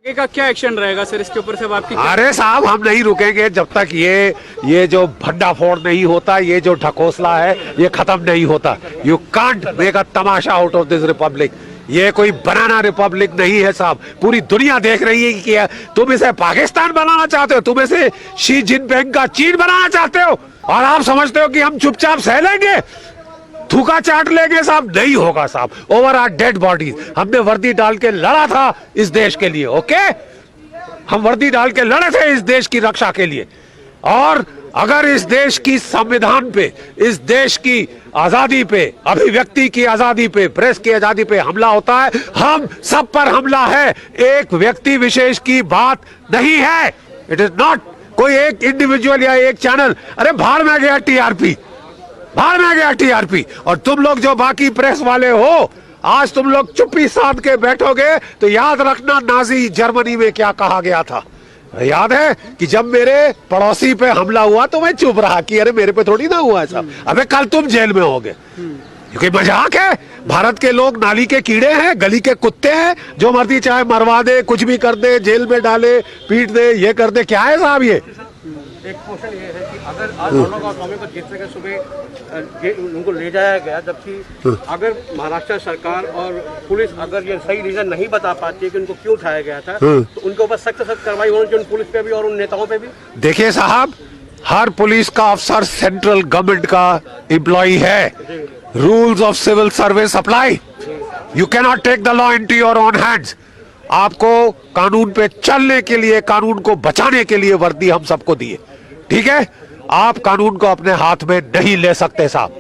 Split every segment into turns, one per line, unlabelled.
का क्या एक्शन रहेगा सर इसके ऊपर से आपकी?
अरे साहब, हम नहीं रुकेंगे जब तक ये जो भंडाफोड़ नहीं होता, ये जो ढकोसला है ये खत्म नहीं होता। You can't make a Tamasha out of this Republic. ये कोई बनाना रिपब्लिक नहीं है साहब। पूरी दुनिया देख रही है कि तुम इसे पाकिस्तान बनाना चाहते हो, तुम इसे शी जिनपिंग का चीन बनाना चाहते हो, और आप समझते हो कि हम चुपचाप सह लेंगे, थूका चाट लेंगे साहब? नहीं होगा साहब। Over our dead bodies. हमने वर्दी डाल के लड़ा था इस देश के लिए, ओके? हम वर्दी डाल के लड़े थे इस देश की रक्षा के लिए। और अगर इस देश की संविधान पे, इस देश की आजादी पे, अभिव्यक्ति की आजादी पे, प्रेस की आजादी पे हमला होता है, हम सब पर हमला है। एक व्यक्ति विशेष की बात नहीं है। इट इज नॉट कोई एक इंडिविजुअल या एक चैनल। अरे भाड़ में गया टीआरपी, भाड़ में गया टीआरपी। और तुम लोग जो बाकी प्रेस वाले हो, आज तुम लोग चुप्पी साध के बैठोगे तो याद रखना नाजी जर्मनी में क्या कहा गया था। याद है कि जब मेरे पड़ोसी पे हमला हुआ तो मैं चुप रहा कि अरे मेरे पे थोड़ी ना हुआ है साहब। अबे कल तुम जेल में होगे। क्योंकि मजाक है। भारत के लोग नाली के कीड़े हैं, गली के कुत्ते हैं, जो मर्जी चाहे मरवा दे, कुछ भी कर दे, जेल में डाले, पीट दे, ये कर दे। क्या है साहब ये?
एक क्वेश्चन ये है कि अगर आज अर्णव गोस्वामी को जिस तरह सुबह उनको ले जाया गया, जबकि अगर महाराष्ट्र सरकार और पुलिस अगर ये सही रीजन नहीं बता पाती है कि उनको क्यों उठाया गया था, तो उनके ऊपर सख्त कार्रवाई होनी चाहिए, पुलिस पे भी और उन नेताओं पे भी।
देखिए साहब, हर पुलिस का अफसर सेंट्रल गवर्नमेंट का एम्प्लॉय है। Rules of civil service apply. You can not take the law into your own hands. आपको कानून पे चलने के लिए, कानून को बचाने के लिए वर्दी हम सबको दिए, ठीक है? आप कानून को अपने हाथ में नहीं ले सकते साहब।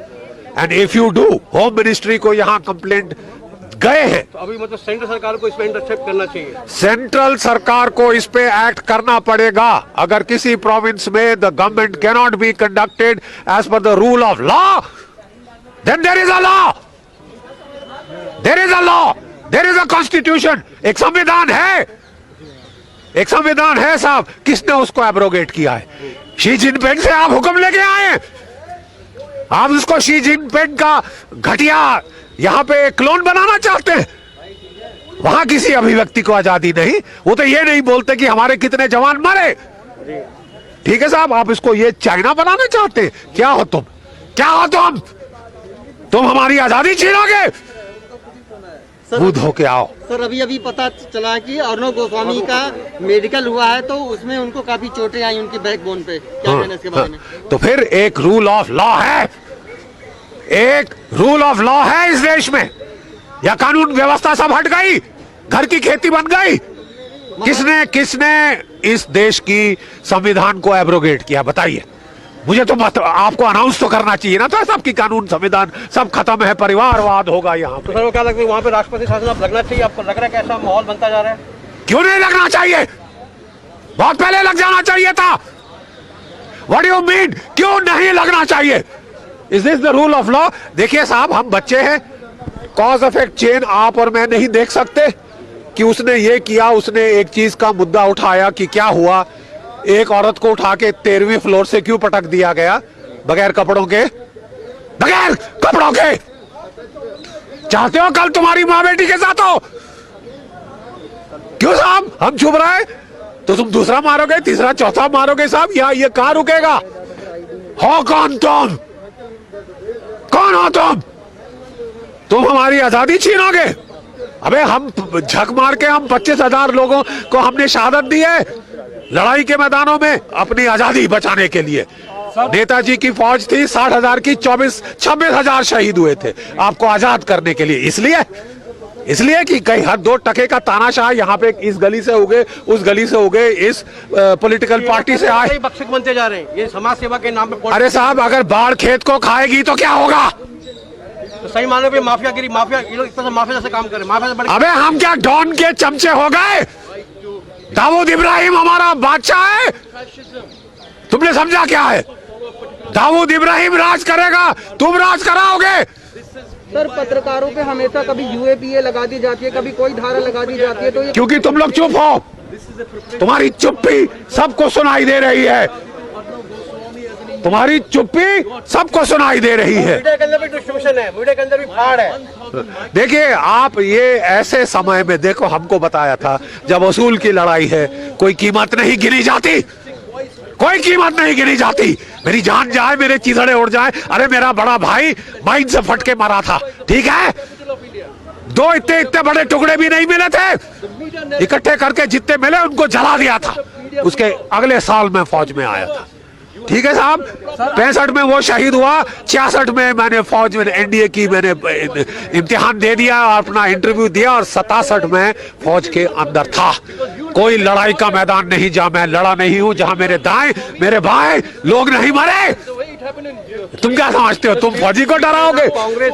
And if you do, home ministry को यहाँ कंप्लेंट गए हैं,
तो अभी मतलब सेंट्रल सरकार को इसमें इंटरसेप्ट करना चाहिए।
सेंट्रल सरकार को इस पे एक्ट करना पड़ेगा। अगर किसी प्रोविंस में the government can not be conducted as per the rule of law, then there is a law, there is a law, there is a constitution. एक संविधान है, एक संविधान है साहब। किसने उसको एब्रोगेट किया है? शी जिनपिंग से आप हुक्म लेके आए। आप उसको शी जिनपिंग का घटिया यहां पे क्लोन बनाना चाहते हैं। वहां किसी अभिव्यक्ति को आजादी नहीं। वो तो ये नहीं बोलते कि हमारे कितने जवान मरे। ठीक है साहब, आप इसको ये चाइना बनाना चाहते हैं। क्या हो तुम? क्या हो तुम? तुम हमारी आजादी छीनोगे? खुद होके आओ।
सर, अभी पता चला कि अर्णव गोस्वामी का मेडिकल हुआ है, तो उसमें उनको काफी चोटें आई उनकी बैकबोन पे। क्या कहना है इसके बारे में?
तो फिर एक रूल ऑफ लॉ है, एक रूल ऑफ लॉ है इस देश में, या कानून व्यवस्था सब हट गई, घर की खेती बन गई? किसने इस देश की संविधान को एब्रोगेट किया? बताइए मुझे। तो आपको अनाउंस तो करना चाहिए ना, तो सबकी कानून संविधान सब खत्म है, परिवारवाद होगा यहाँ पे।
तो सर वो क्या लगता है वहाँ पे राष्ट्रपति शासन अब लगना चाहिए? आपको लग रहा है कि ऐसा माहौल बनता जा रहा है?
क्यों नहीं लगना चाहिए? बहुत पहले लग जाना चाहिए था। व्हाट डू यू मीन क्यों नहीं लगना चाहिए? Is this the rule of law? देखिए साहब, हम बच्चे हैं। कॉज इफेक्ट चेन आप और मैं नहीं देख सकते कि उसने ये किया, उसने एक चीज का मुद्दा उठाया कि क्या हुआ। एक औरत को उठा के 13वीं फ्लोर से क्यों पटक दिया गया बगैर कपड़ों के? बगैर कपड़ों के। चाहते हो कल तुम्हारी माँ बेटी के साथ हो? क्यों साहब हम चुप रहे? तो तुम दूसरा मारोगे, तीसरा, चौथा मारोगे साहब? या ये कहां रुकेगा? हो कौन तुम? कौन हो तुम? तुम हमारी आजादी छीनोगे? अबे हम झक मार के हम 25,000 लोगों को हमने शहादत दी है लड़ाई के मैदानों में अपनी आजादी बचाने के लिए। नेताजी की फौज थी 60,000 की, 26,000 शहीद हुए थे आपको आजाद करने के लिए। इसलिए कि कहीं हर 2 टके का तानाशाह यहाँ पे इस गली से उगे, उस गली से उगे, इस पॉलिटिकल पार्टी से आए,
बख्शिक बनते जा रहे हैं। ये समाज सेवा के नाम पे।
अरे साहब, अगर बाढ़ खेत को खाएगी तो क्या होगा?
तो सही माने पे माफियागिरी, माफिया, ये लोग इस तरह माफिया जैसे काम करें। माफिया से बड़े।
अबे हम क्या डॉन के चमचे हो गए? दाऊद इब्राहिम हमारा बादशाह है? तुमने समझा क्या है? दाऊद इब्राहिम राज करेगा, तुम राज कराओगे?
सर, पत्रकारों पे हमेशा कभी यूएपीए लगा दी जाती है, कभी कोई धारा लगा दी जाती है, तो ये
क्योंकि तुम लोग चुप हो। तुम्हारी चुप्पी सबको सुनाई दे रही है। तुम्हारी चुप्पी सबको सुनाई दे रही है।
मीडिया के अंदर भी डिस्ट्रीब्यूशन है, मीडिया के अंदर भी फाड़ है।
देखिए आप, ये ऐसे समय में देखो, हमको बताया था जब वसूल की लड़ाई है कोई कीमत नहीं गिनी जाती, कोई कीमत नहीं गिनी जाती। मेरी जान जाए, मेरे चीथड़े उड़ जाए, अरे मेरा बड़ा भाई माइन से फट के मरा था, ठीक है, दो इतने बड़े टुकड़े भी नहीं मिले थे, इकट्ठे करके जितने मिले उनको जला दिया था, उसके अगले साल में फौज में आया था, ठीक है साहब। 65 में वो शहीद हुआ, 66 में मैंने फौज में एनडीए की मैंने इम्तिहान दे दिया, अपना इंटरव्यू दिया, और 67 में फौज के अंदर था। कोई लड़ाई का मैदान नहीं जहां मैं लड़ा नहीं हूं, जहां मेरे दाएं मेरे बाएं लोग नहीं मरे। तुम क्या समझते हो, तुम फौजी को डराओगे?
कांग्रेस